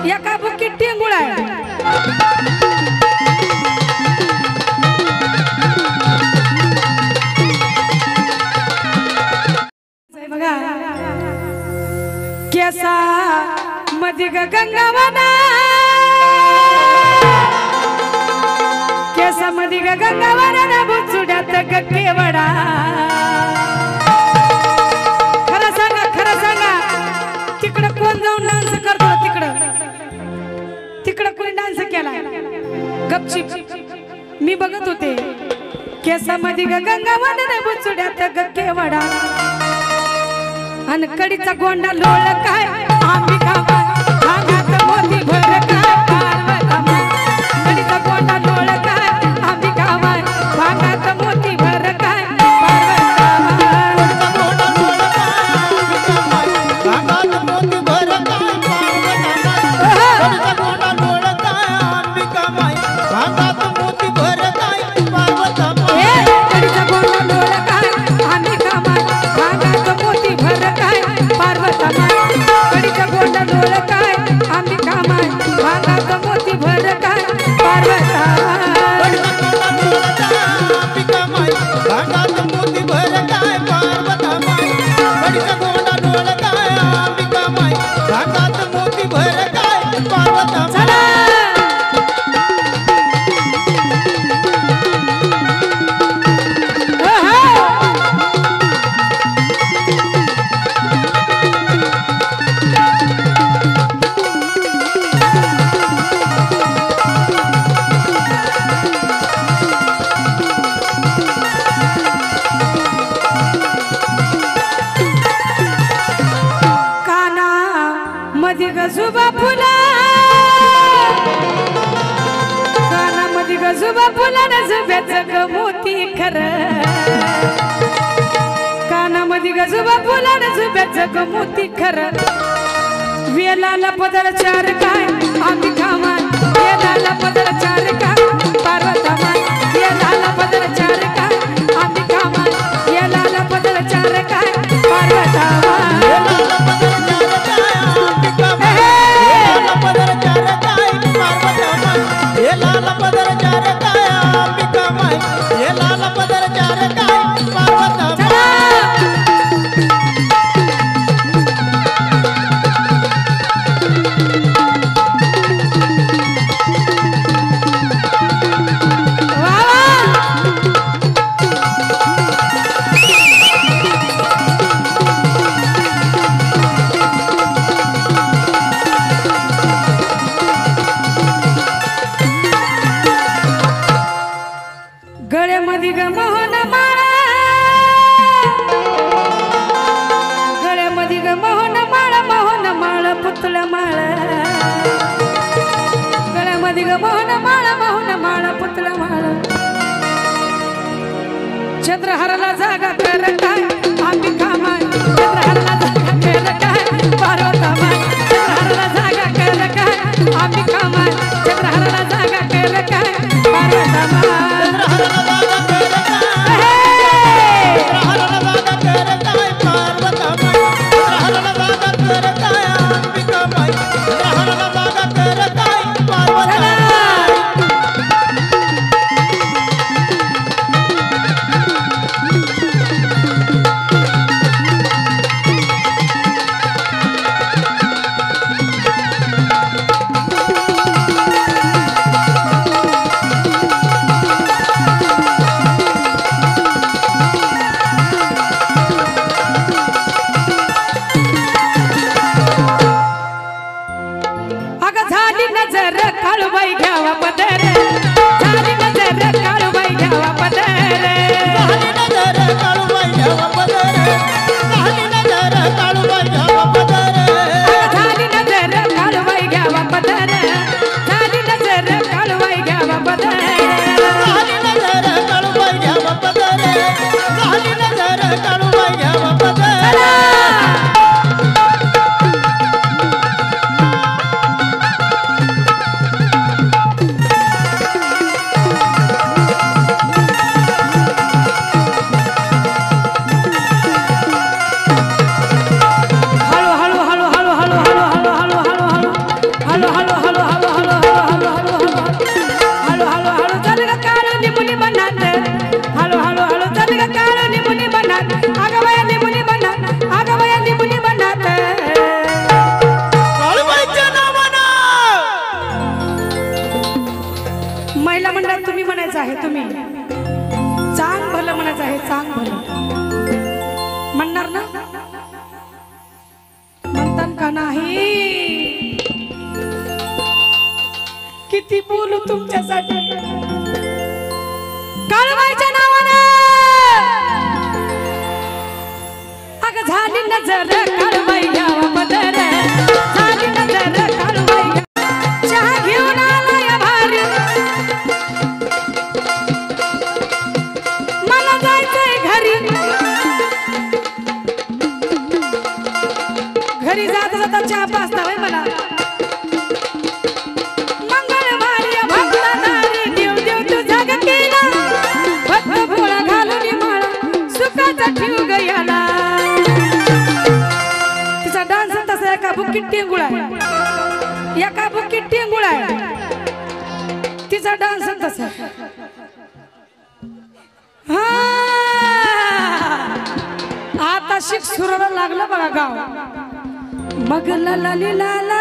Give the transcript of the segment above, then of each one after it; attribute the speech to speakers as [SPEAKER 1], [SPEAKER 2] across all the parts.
[SPEAKER 1] एका बुकीत टिंगुळ आहे बघा केसा मध्ये गंगावना केसा मध्ये गंगावना बुचुड्यात केवडा खरं सांगा तिकडं कोण जाऊन डान्स करतो तिकडं कोणी डान्स केला गपचिप मी बघत होते केसा मध्ये गंगावना बुचुड्यात केवडा अन कडीचा गोंडा लोळ काय आम्ही खावा भागात मोती भर काय पार्वतमा कडीचा गोंडा लोळ काय आम्ही खावा भागात मोती भर काय गजुबा फुला जुब्याचं ग मोती खरं कानामध्ये गजुबा फुला जुब्याचं ग मोती खरं वेलाला पदर चार काय आम्ही कामान वेलाला पदर चार काय पार्वतमा वेलाला पदर चार काय आम्ही कामान वेलाला पदर चार काय पार्वतमा गळ्यामध्ये ग मोहन माळा गळ्यामध्ये ग मोहन माळा पुतळा माळा गळ्यामध्ये ग मोहन माळा पुतळा माळा चंद्रहाराला जागा कर काय आम्ही कामा चंद्रहाराला जागा कर काय पार्वतमा चंद्रहाराला जागा कर काय आम्ही कामा चंद्रहाराला जागा कर काय पार्वतमा काळूबाई घ्यावा पदर झाली नजर काळूबाई घ्यावा पदर झाली नजर काळूबाई घ्यावा पदर झाली नजर काळूबाई घ्यावा पदर झाली नजर काळूबाई घ्यावा पदर झाली नजर काळूबाई घ्यावा पदर झाली नजर काळूबाई घ्यावा पदर झाली नजर काळूबाई घ्यावा पदर आहे तुम्ही चांग भलं म्हणायचं आहे चांग भलं म्हणणार ना म्हणतात का नाही किती बोलू तुमच्यासाठी काळवाईच्या नावानं अग झाली नजर काळवाई घ्यावा पदर झाली नजर काळवाई चहा घेऊन आलाय भारी मला जायचंय घरी घरी जाता जाता चहा पाजता मला तिचा डान्स तसा एका बुक्कीत टिंगुळ आहे एका बुक्कीत टिंगुळ आहे तिचा डान्स तसा आता शिक सुराला लागलं बघा गाव मग ला ला ला ला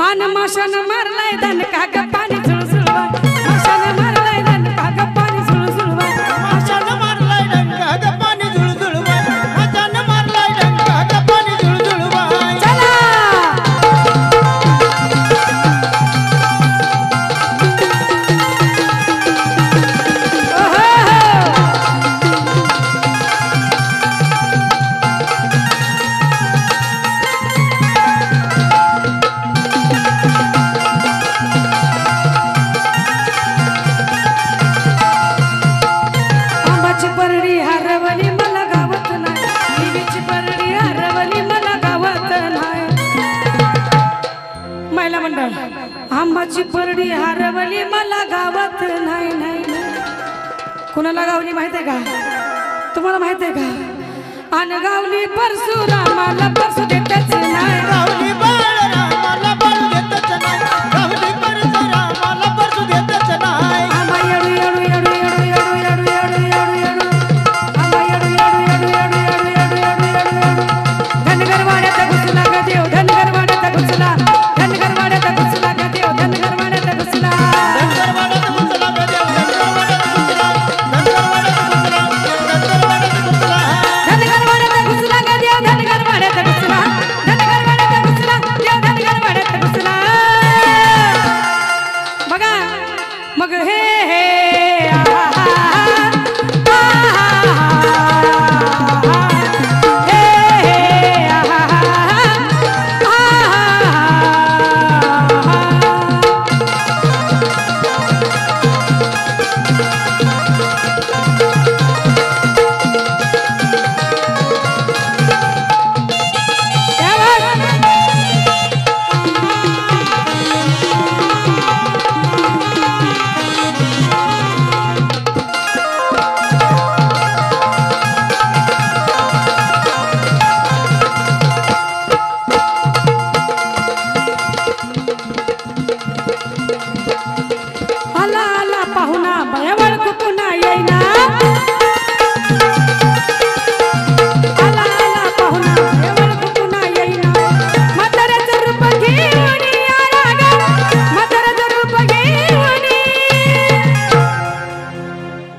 [SPEAKER 1] आन माशान मारलाय दन का ग पाणी झुळझुळवा माशान मारलाय दन का ग पाणी झुळझुळवा
[SPEAKER 2] माशान मारलाय दन का ग पाणी झुळझुळवा माशान मारलाय दन का ग पाणी झुळझुळवा
[SPEAKER 1] चला आंबाची परडी हरवली मला गावात नाही नाही कुणाला गावली माहित आहे का तुम्हाला माहित आहे का अन गावली परशुरामाला परशु देतच नाही
[SPEAKER 2] गावली बाळरामाला बाळ देतच नाही गावली परशुरामाला परशु देतच नाही
[SPEAKER 1] आंबा येडू येडू येडू येडू येडू येडू येडू येडू येडू आंबा येडू येडू येडू येडू येडू येडू येडू येडू धनगर वाड्यात घुसला ग देव धनगर वाड्यात घुसला धनगर वाड्यात घुसला ग देव धनगर वाड्यात घुसला
[SPEAKER 2] धनगर वाड्यात घुसला ग देव धनगर वाड्यात घुसला धनगर वाड्यात घुसला धनगर वाड्यात घुसला
[SPEAKER 1] धनगर वाड्यात घुसला ग देव धनगर वाड्यात घुसला धनगर वाड्यात घुसला देव धनगर वाड्यात घुसला बघा मग हे हे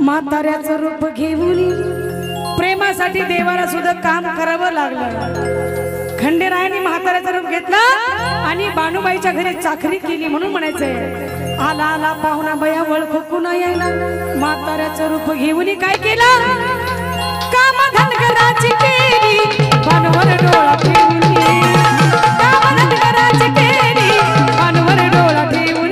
[SPEAKER 1] म्हाताऱ्याचं रूप घेऊन प्रेमासाठी देवाला सुद्धा काम करावं लागलं खंडेरायाने म्हाताऱ्याचं रूप घेतलं आणि बानुबाईच्या घरी चाकरी केली म्हणून म्हणायचंय आला आला पाहुणा बया ओळखू कुणा यायला म्हाताऱ्याचं रूप घेऊन काय केलं काम धनगराची केली बानुवर डोळा ठेवून काम धनगराची केली बानुवर डोळा ठेवून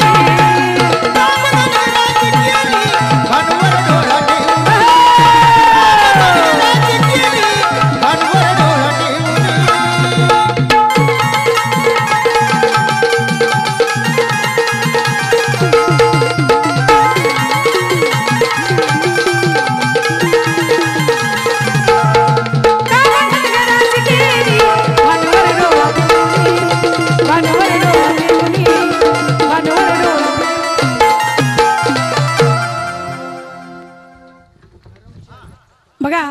[SPEAKER 1] बघा